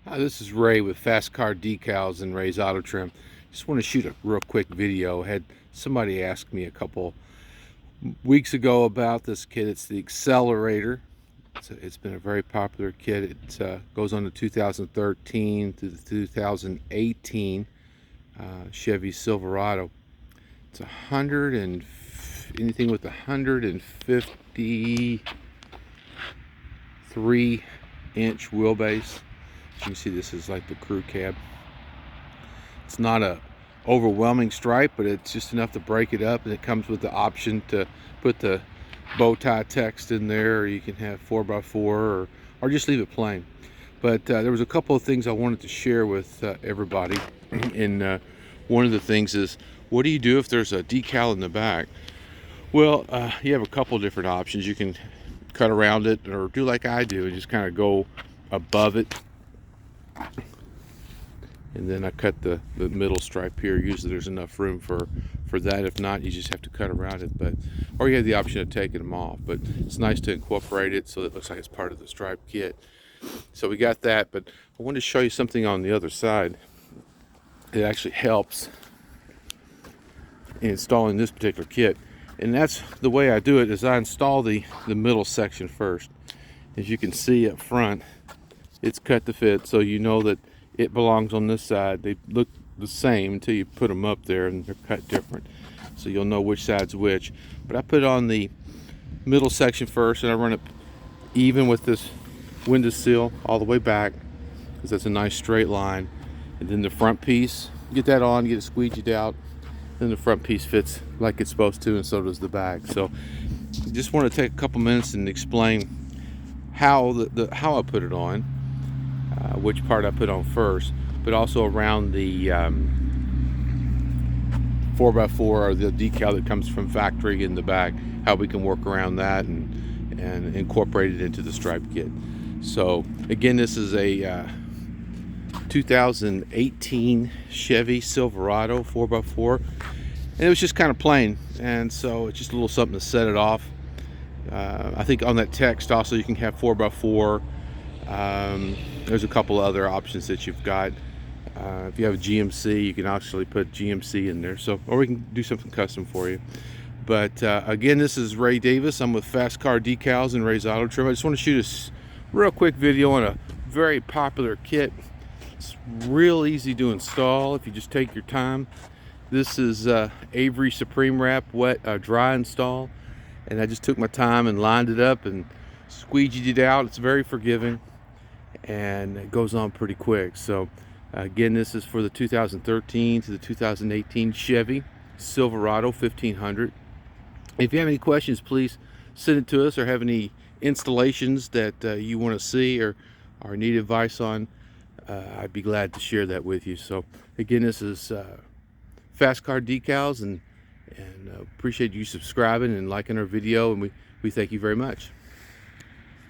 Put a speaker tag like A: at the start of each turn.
A: Hi, this is Ray with Fast Car Decals and Ray's Auto Trim. Just want to shoot a real quick video. Had somebody ask me a couple weeks ago about this kit. It's the Accelerator. It's been a very popular kit. It goes on the 2013 to the 2018 Chevy Silverado. It's anything with 153-inch wheelbase. As you can see, this is like the crew cab. It's not a overwhelming stripe, but it's just enough to break it up, and it comes with the option to put the bow tie text in there, or you can have 4x4 or just leave it plain. But there was a couple of things I wanted to share with everybody. And one of the things is, what do you do if there's a decal in the back? Well, you have a couple different options. You can cut around it, or do like I do and just kind of go above it. And then I cut the middle stripe here. Usually there's enough room for that. If not, you just have to cut around it. Or you have the option of taking them off. But it's nice to incorporate it so it looks like it's part of the stripe kit. So we got that, but I wanted to show you something on the other side. It actually helps in installing this particular kit. And that's the way I do it, is I install the middle section first. As you can see up front, it's cut to fit, so you know that it belongs on this side. They look the same until you put them up there, and they're cut different, so you'll know which side's which. But I put it on the middle section first, and I run it even with this window sill all the way back, because that's a nice straight line. And then the front piece, get that on, get it squeegeed out, then the front piece fits like it's supposed to, and so does the back. So just want to take a couple minutes and explain how how I put it on, which part I put on first, but also around the 4x4 or the decal that comes from factory in the back, how we can work around that and incorporate it into the stripe kit. So again, this is a 2018 Chevy Silverado 4x4, and it was just kind of plain, and so it's just a little something to set it off. I think on that text also you can have 4x4. There's a couple other options that you've got. If you have a GMC, you can actually put GMC in there, so, or we can do something custom for you. But again, this is Ray Davis. I'm with Fast Car Decals and Ray's Auto Trim. I just want to shoot a real quick video on a very popular kit. It's real easy to install if you just take your time. This is Avery Supreme Wrap dry install, and I just took my time and lined it up and squeegeed it out. It's very forgiving, and it goes on pretty quick. So again, this is for the 2013 to the 2018 Chevy Silverado 1500. If you have any questions, please send it to us, or have any installations that you want to see or need advice on. I'd be glad to share that with you. So again, this is Fast Car Decals, and appreciate you subscribing and liking our video, and we thank you very much.